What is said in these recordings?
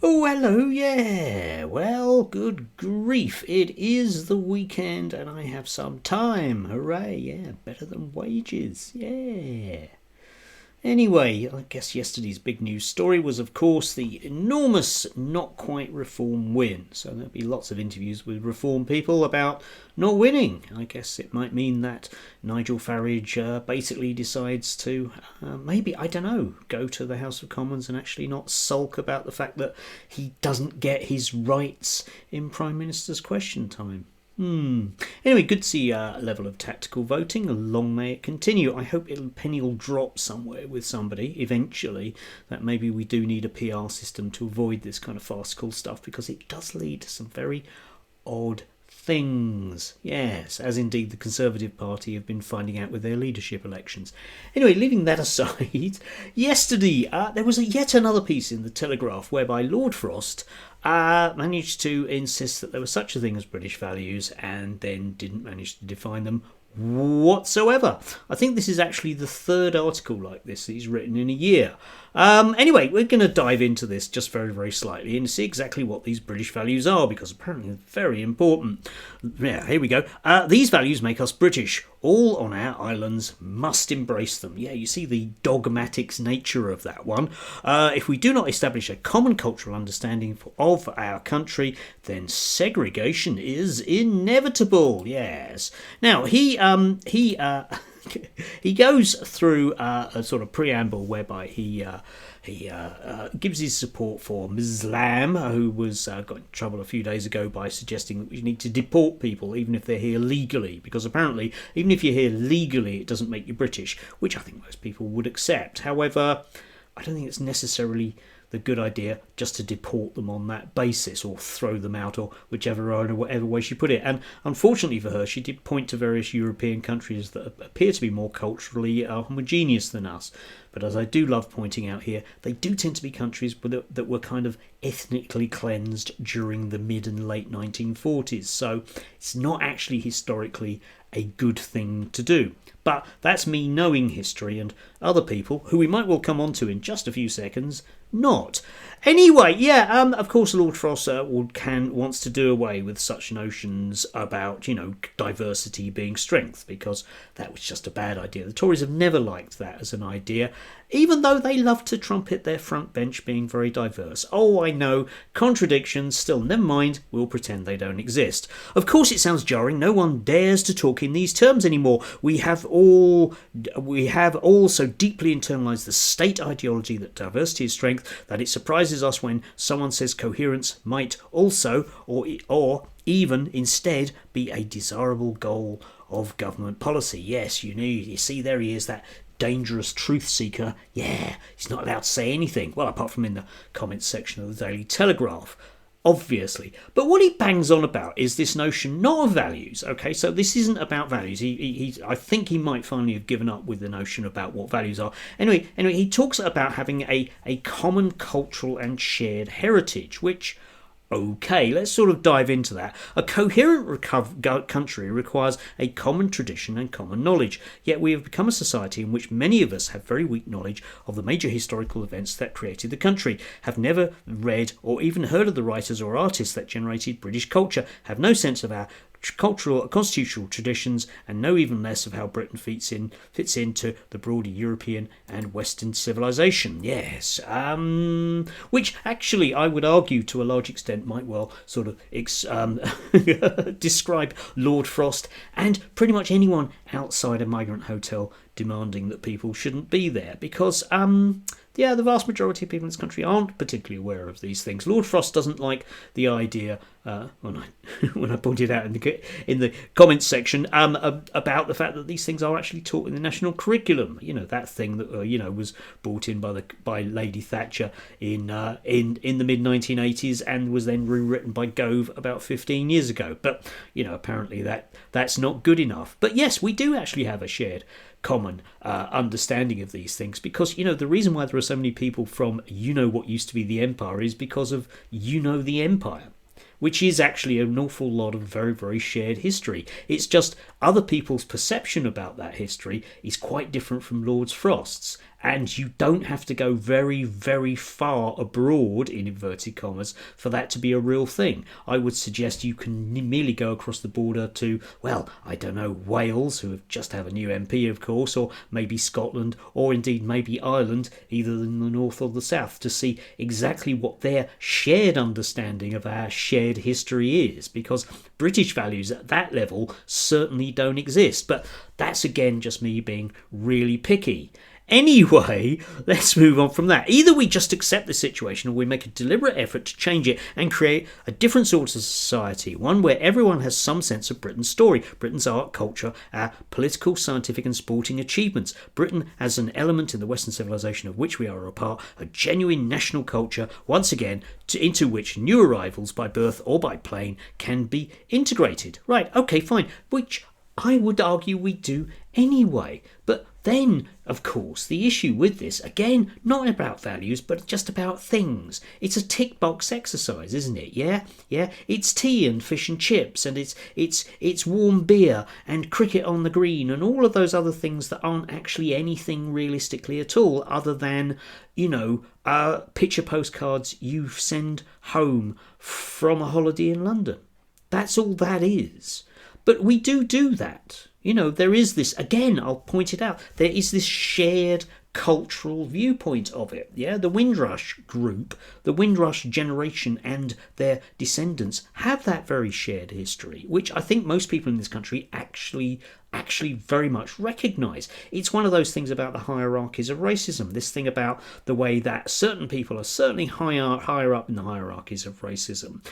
Oh, hello, yeah. Well, good grief. It is the weekend and I have some time. Hooray, yeah. Better than wages, yeah. Anyway, I guess yesterday's big news story was, of course, the enormous not quite reform win. So there'll be lots of interviews with reform people about not winning. I guess it might mean that Nigel Farage basically decides to maybe, I don't know, go to the House of Commons and actually not sulk about the fact that he doesn't get his rights in Prime Minister's question time. Anyway, good to see a level of tactical voting. Long may it continue. I hope penny will drop somewhere with somebody eventually. That maybe we do need a PR system to avoid this kind of farcical stuff, because it does lead to some very odd things. Yes, as indeed the Conservative Party have been finding out with their leadership elections. Anyway, leaving that aside, yesterday there was yet another piece in the Telegraph whereby Lord Frost managed to insist that there was such a thing as British values and then didn't manage to define them whatsoever. I think this is actually the third article like this that he's written in a year. Anyway, we're going to dive into this just very, very slightly and see exactly what these British values are, because apparently they're very important. Yeah, here we go. These values make us British. All on our islands must embrace them. Yeah, you see the dogmatics nature of that one. If we do not establish a common cultural understanding of our country, then segregation is inevitable. Yes. Now, he he goes through a sort of preamble whereby he gives his support for Ms. Lamb, who was got in trouble a few days ago by suggesting that we need to deport people even if they're here legally, because apparently even if you're here legally it doesn't make you British, which I think most people would accept. However, I don't think it's necessarily the good idea just to deport them on that basis, or throw them out, or whatever way she put it. And unfortunately for her, she did point to various European countries that appear to be more culturally homogeneous than us. But as I do love pointing out here, they do tend to be countries that were kind of ethnically cleansed during the mid and late 1940s. So it's not actually historically a good thing to do. But that's me knowing history, and other people, who we might well come on to in just a few seconds, not. Anyway, of course Lord Frost wants to do away with such notions about, diversity being strength, because that was just a bad idea. The Tories have never liked that as an idea, even though they love to trumpet their front bench being very diverse. Oh, I know, contradictions, still, never mind, we'll pretend they don't exist. Of course it sounds jarring, no one dares to talk in these terms anymore. We have all so deeply internalised the state ideology that diversity is strength that it surprises us when someone says coherence might also, or even instead, be a desirable goal of government policy. Yes, you see, there he is, that dangerous truth seeker. Yeah, he's not allowed to say anything, well, apart from in the comments section of the Daily Telegraph, obviously. But what he bangs on about is this notion not of values. Okay, so this isn't about values. I think he might finally have given up with the notion about what values are. Anyway, he talks about having a common cultural and shared heritage, which, okay, let's sort of dive into that. A coherent country requires a common tradition and common knowledge, yet we have become a society in which many of us have very weak knowledge of the major historical events that created the country, have never read or even heard of the writers or artists that generated British culture, have no sense of our cultural constitutional traditions, and know even less of how Britain fits into the broader European and Western civilization. Yes, which actually I would argue to a large extent might well sort of describe Lord Frost and pretty much anyone outside a migrant hotel demanding that people shouldn't be there, because the vast majority of people in this country aren't particularly aware of these things. Lord Frost doesn't like the idea, when I pointed out in the comments section, about the fact that these things are actually taught in the national curriculum. That thing that was brought in by Lady Thatcher in the mid 1980s and was then rewritten by Gove about 15 years ago. But apparently that's not good enough. But yes, we do actually have a shared common understanding of these things, because the reason why there are so many people from what used to be the empire is because of the empire, which is actually an awful lot of very, very shared history. It's just other people's perception about that history is quite different from Lord Frost's, And you don't have to go very, very far abroad, in inverted commas, for that to be a real thing. I would suggest you can merely go across the border to, well, I don't know, Wales, who just have a new MP, of course, or maybe Scotland, or indeed maybe Ireland, either in the north or the south, to see exactly what their shared understanding of our shared history is, because British values at that level certainly don't exist. But that's again just me being really picky. Anyway, let's move on from that. Either we just accept the situation or we make a deliberate effort to change it and create a different sort of society, one where everyone has some sense of Britain's story, Britain's art, culture, our political, scientific and sporting achievements. Britain as an element in the Western civilization of which we are a part, a genuine national culture, once again, into which new arrivals by birth or by plane can be integrated. Right, okay, fine, which I would argue we do anyway. But then, of course, the issue with this, again, not about values, but just about things. It's a tick box exercise, isn't it? Yeah? It's tea and fish and chips, and it's warm beer and cricket on the green and all of those other things that aren't actually anything realistically at all, other than, picture postcards you send home from a holiday in London. That's all that is. But we do that. There is this, again, I'll point it out, there is this shared cultural viewpoint of it. Yeah, the Windrush group, the Windrush generation and their descendants have that very shared history, which I think most people in this country actually very much recognise. It's one of those things about the hierarchies of racism, this thing about the way that certain people are certainly higher up in the hierarchies of racism.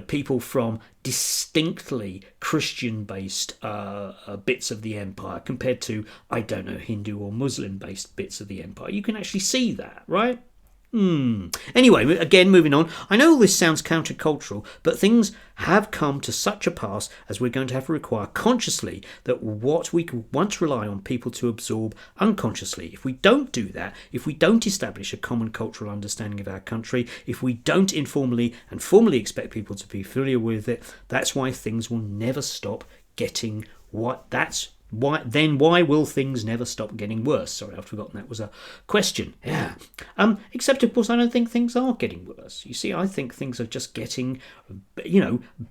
People from distinctly Christian-based bits of the empire compared to, I don't know, Hindu or Muslim-based bits of the empire. You can actually see that, right? Anyway, again, moving on. I know all this sounds countercultural, but things have come to such a pass as we're going to have to require consciously that what we could once rely on people to absorb unconsciously. If we don't do that, if we don't establish a common cultural understanding of our country, if we don't informally and formally expect people to be familiar with it, that's why things will never stop getting why will things never stop getting worse? Sorry, I've forgotten that was a question. Yeah. Except, of course, I don't think things are getting worse. You see, I think things are just getting,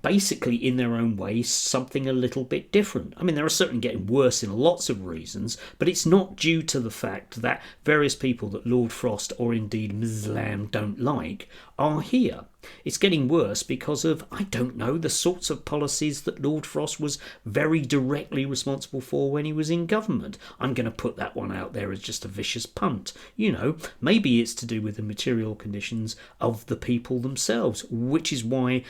basically in their own way, something a little bit different. I mean, they're certainly getting worse in lots of reasons, but it's not due to the fact that various people that Lord Frost or indeed Ms. Lamb don't like are here. It's getting worse because of, I don't know, the sorts of policies that Lord Frost was very directly responsible for when he was in government. I'm going to put that one out there as just a vicious punt. Maybe it's to do with the material conditions of the people themselves, which is why,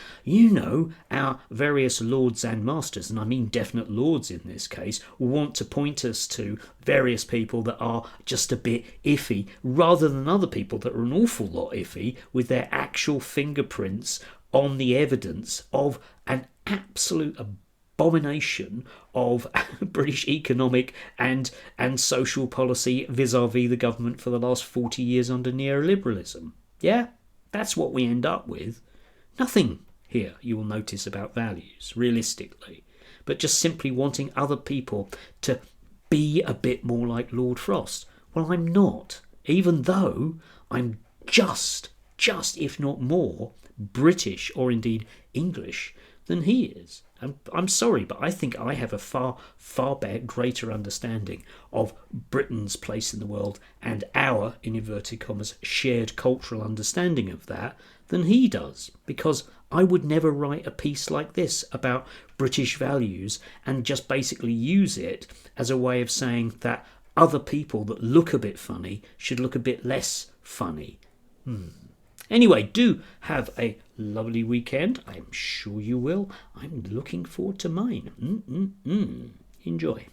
our various lords and masters, and I mean definite lords in this case, want to point us to various people that are just a bit iffy, rather than other people that are an awful lot iffy with their actual fingerprints on the evidence of an absolute abomination of British economic and social policy vis-a-vis the government for the last 40 years under neoliberalism. Yeah, that's what we end up with. Nothing here you will notice about values, realistically, but just simply wanting other people to be a bit more like Lord Frost. Well, I'm not, even though I'm just if not more British or indeed English than he is. I'm sorry, but I think I have a far greater understanding of Britain's place in the world and our, in inverted commas, shared cultural understanding of that than he does, because I would never write a piece like this about British values and just basically use it as a way of saying that other people that look a bit funny should look a bit less funny. Anyway, do have a lovely weekend. I'm sure you will. I'm looking forward to mine. Enjoy.